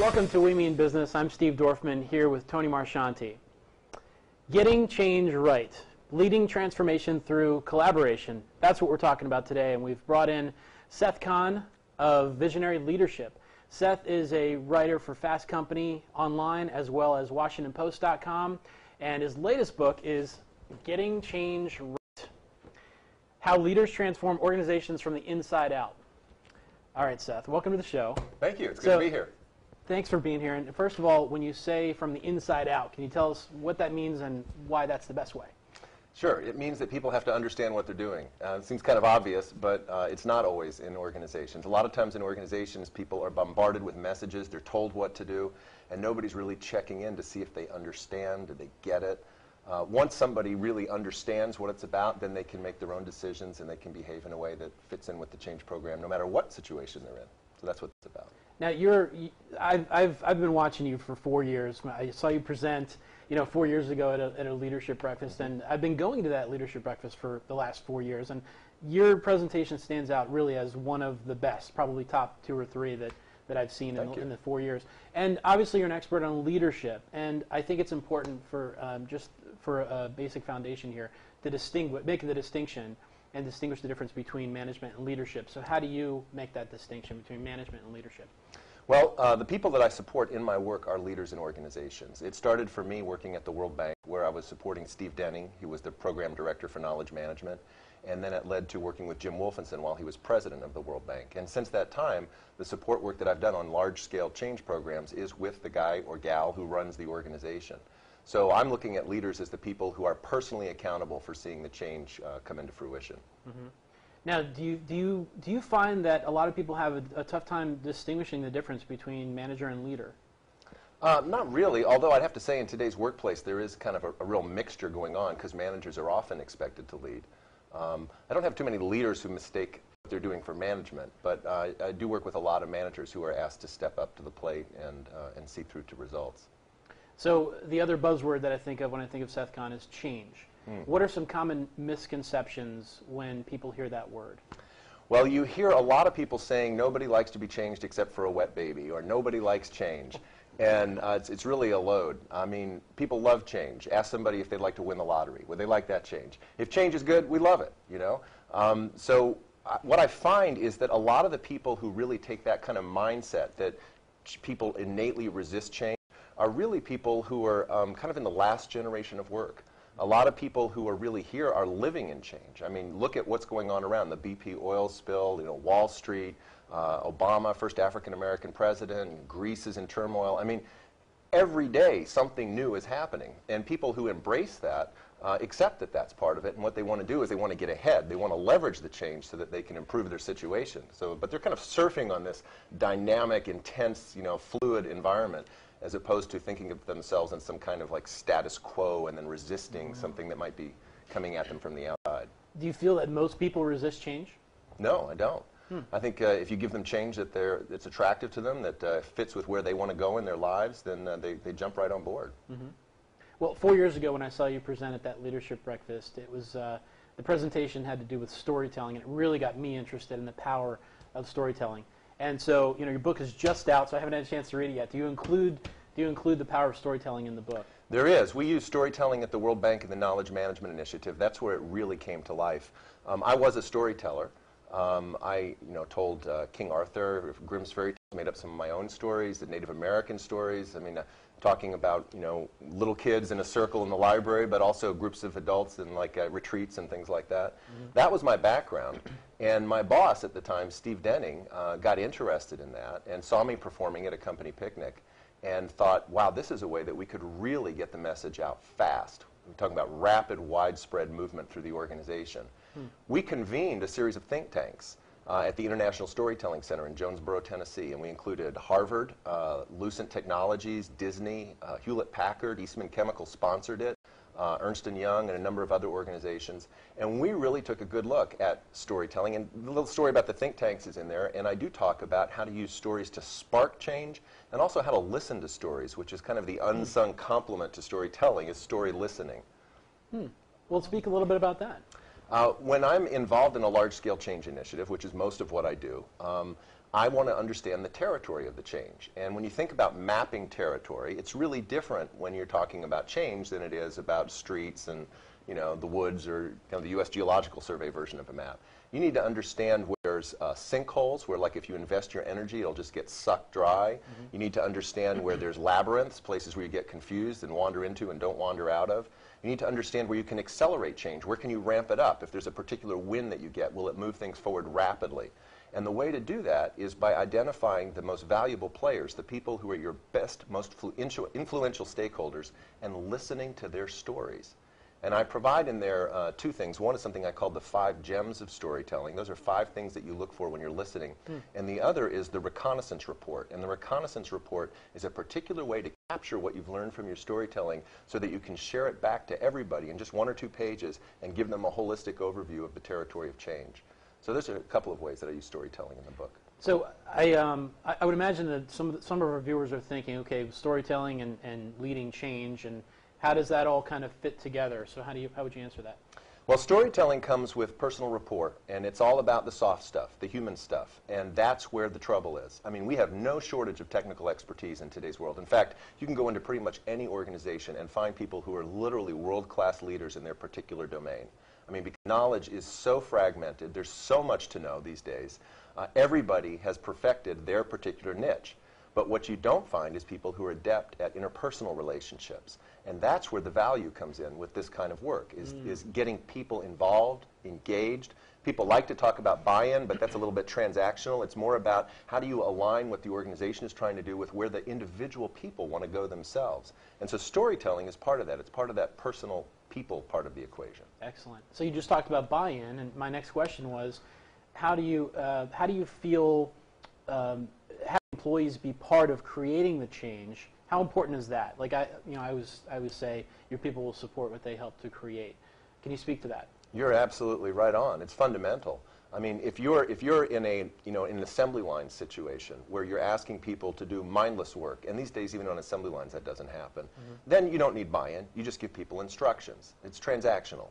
Welcome to We Mean Business. I'm Steve Dorfman here with Tony Marchanti. Getting change right, leading transformation through collaboration. That's what we're talking about today, and we've brought in Seth Kahan of Visionary Leadership. Seth is a writer for Fast Company online as well as WashingtonPost.com, and his latest book is Getting Change Right, How Leaders Transform Organizations from the Inside Out. All right, Seth, welcome to the show. Thank you. It's good to be here. Thanks for being here. And first of all, when you say from the inside out, can you tell us what that means and why that's the best way? Sure. It means that people have to understand what they're doing. It seems kind of obvious, but it's not always in organizations. A lot of times in organizations, people are bombarded with messages. They're told what to do, and nobody's really checking in to see if they understand, do they get it. Once somebody really understands what it's about, then they can make their own decisions and they can behave in a way that fits in with the change program, no matter what situation they're in. So that's what it's about. Now, I've been watching you for 4 years. I saw you present, 4 years ago at a leadership breakfast, and I've been going to that leadership breakfast for the last 4 years. And your presentation stands out really as one of the best, probably top 2 or 3 that I've seen in the 4 years. And obviously, you're an expert on leadership, and I think it's important for just for a basic foundation here to make the distinction and distinguish the difference between management and leadership. So how do you make that distinction between management and leadership? Well, the people that I support in my work are leaders in organizations. It started for me working at the World Bank, where I was supporting Steve Denning. He was the program director for knowledge management. And then it led to working with Jim Wolfenson while he was president of the World Bank. And since that time, the support work that I've done on large-scale change programs is with the guy or gal who runs the organization. So I'm looking at leaders as the people who are personally accountable for seeing the change come into fruition. Mm-hmm. Now, do you find that a lot of people have a tough time distinguishing the difference between manager and leader? Not really, although I'd have to say in today's workplace there is kind of a real mixture going on because managers are often expected to lead. I don't have too many leaders who mistake what they're doing for management, but I do work with a lot of managers who are asked to step up to the plate and see through to results. So the other buzzword that I think of when I think of Seth Kahan is change. What are some common misconceptions when people hear that word? Well, you hear a lot of people saying nobody likes to be changed except for a wet baby, or nobody likes change. And it's really a load. I mean, people love change. Ask somebody if they'd like to win the lottery. Would they like that change? If change is good, we love it, So what I find is that a lot of the people who really take that kind of mindset that people innately resist change are really people who are kind of in the last generation of work. A lot of people who are really here are living in change. I mean, look at what's going on around the BP oil spill, Wall Street, Obama, first African-American president, Greece is in turmoil. I mean, every day something new is happening. And people who embrace that accept that that's part of it. And what they want to do is they want to get ahead. They want to leverage the change so that they can improve their situation. But they're kind of surfing on this dynamic, intense, fluid environment, as opposed to thinking of themselves in some kind of like status quo and then resisting something that might be coming at them from the outside. Do you feel that most people resist change? No, I don't. I think if you give them change that's attractive to them, that fits with where they want to go in their lives, then they jump right on board. Mm-hmm. Well, 4 years ago when I saw you present at that leadership breakfast, it was the presentation had to do with storytelling, and it really got me interested in the power of storytelling. And so, your book is just out, so I haven't had a chance to read it yet. Do you include the power of storytelling in the book? There is. We use storytelling at the World Bank and the Knowledge Management Initiative. That's where it really came to life. I was a storyteller. I told King Arthur, Grimm's fairy tales, made up some of my own stories, the Native American stories. I mean, talking about little kids in a circle in the library, but also groups of adults in retreats and things like that. Mm-hmm. That was my background. And my boss at the time, Steve Denning, got interested in that and saw me performing at a company picnic and thought, wow, this is a way that we could really get the message out fast. We're talking about rapid, widespread movement through the organization. We convened a series of think tanks at the International Storytelling Center in Jonesboro, Tennessee, and we included Harvard, Lucent Technologies, Disney, Hewlett-Packard, Eastman Chemical sponsored it, Ernst & Young, and a number of other organizations. And we really took a good look at storytelling. And the little story about the think tanks is in there. And I do talk about how to use stories to spark change and also how to listen to stories, which is kind of the unsung complement to storytelling, is story listening. Well, speak a little bit about that. When I'm involved in a large-scale change initiative, which is most of what I do, I want to understand the territory of the change. And when you think about mapping territory, it's really different when you're talking about change than it is about streets and the woods or the U.S. Geological Survey version of a map. You need to understand where there's sinkholes, where like if you invest your energy, it'll just get sucked dry. Mm-hmm. You need to understand where there's labyrinths, places where you get confused and wander into and don't wander out of. You need to understand where you can accelerate change. Where can you ramp it up? If there's a particular wind that you get, will it move things forward rapidly? And the way to do that is by identifying the most valuable players, the people who are your best, most influential stakeholders, and listening to their stories. And I provide in there two things. One is something I call the 5 gems of storytelling. Those are 5 things that you look for when you're listening. And the other is the reconnaissance report. And the reconnaissance report is a particular way to capture what you've learned from your storytelling so that you can share it back to everybody in just 1 or 2 pages and give them a holistic overview of the territory of change. So those are a couple of ways that I use storytelling in the book. So I would imagine that some of our viewers are thinking, okay, storytelling and leading change, and how does that all kind of fit together? So how would you answer that? Well, storytelling comes with personal rapport, and it's all about the soft stuff, the human stuff, and that's where the trouble is. I mean, we have no shortage of technical expertise in today's world. In fact, you can go into pretty much any organization and find people who are literally world-class leaders in their particular domain. I mean, because knowledge is so fragmented, there's so much to know these days. Everybody has perfected their particular niche. But what you don't find is people who are adept at interpersonal relationships. And that's where the value comes in with this kind of work, is getting people involved, engaged. People like to talk about buy-in, but that's a little bit transactional. It's more about how do you align what the organization is trying to do with where the individual people want to go themselves. And so storytelling is part of that. It's part of that personal people part of the equation. Excellent. So you just talked about buy-in, and my next question was, how do you feel having employees be part of creating the change? How important is that? Like I would say your people will support what they help to create. Can you speak to that? You're absolutely right on. It's fundamental. I mean, if you're in an assembly line situation where you're asking people to do mindless work, and these days even on assembly lines that doesn't happen, then you don't need buy-in. You just give people instructions. It's transactional.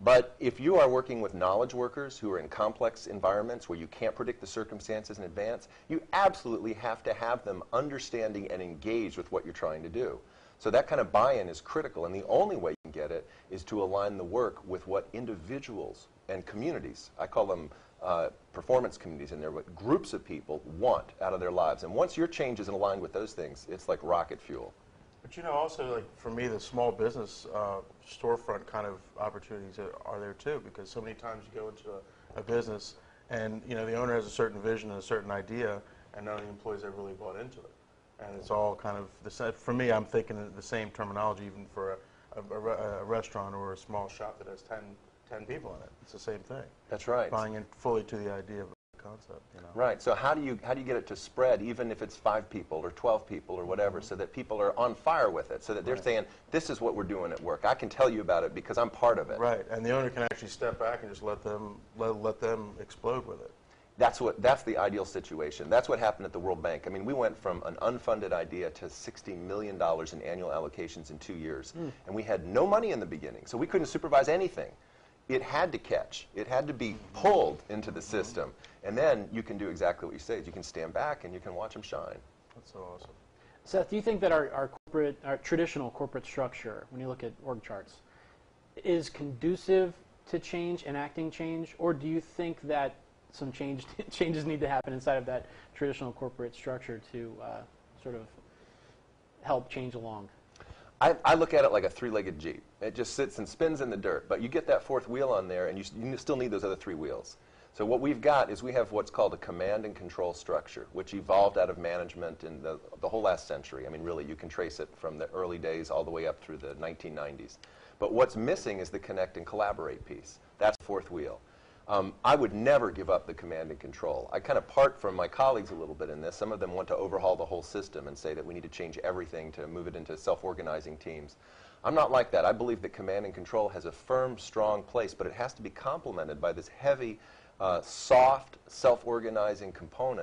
But if you are working with knowledge workers who are in complex environments where you can't predict the circumstances in advance, you absolutely have to have them understanding and engaged with what you're trying to do. So that kind of buy-in is critical, and the only way you can get it is to align the work with what individuals and communities, I call them performance communities in there, what groups of people want out of their lives. And once your change isn't aligned with those things, it's like rocket fuel. But also, like for me, the small business storefront kind of opportunities are there too, because so many times you go into a business and the owner has a certain vision and a certain idea, and none of the employees have really bought into it. And it's all kind of the same. For me, I'm thinking the same terminology even for a restaurant or a small shop that has 10 people in it. It's the same thing. That's right. Buying in fully to the idea of the concept. Right. So how do you get it to spread, even if it's 5 people or 12 people or whatever, so that people are on fire with it, so that they're saying, this is what we're doing at work. I can tell you about it because I'm part of it. Right. And the owner can actually step back and just let them explode with it. That's the ideal situation. That's what happened at the World Bank. I mean, we went from an unfunded idea to $60 million in annual allocations in 2 years. And we had no money in the beginning, so we couldn't supervise anything. It had to catch. It had to be pulled into the system. And then you can do exactly what you say. You can stand back and you can watch them shine. That's so awesome. Seth, do you think that our traditional corporate structure, when you look at org charts, is conducive to change, enacting change, or do you think that some changes need to happen inside of that traditional corporate structure to sort of help change along? I look at it like a 3-legged Jeep. It just sits and spins in the dirt, but you get that 4th wheel on there, and you still need those other 3 wheels. So what we've got is we have what's called a command and control structure, which evolved out of management in the whole last century. I mean, really, you can trace it from the early days all the way up through the 1990s. But what's missing is the connect and collaborate piece. That's the 4th wheel. I would never give up the command and control. I kind of part from my colleagues a little bit in this. Some of them want to overhaul the whole system and say that we need to change everything to move it into self-organizing teams. I'm not like that. I believe that command and control has a firm, strong place, but it has to be complemented by this heavy, soft, self-organizing component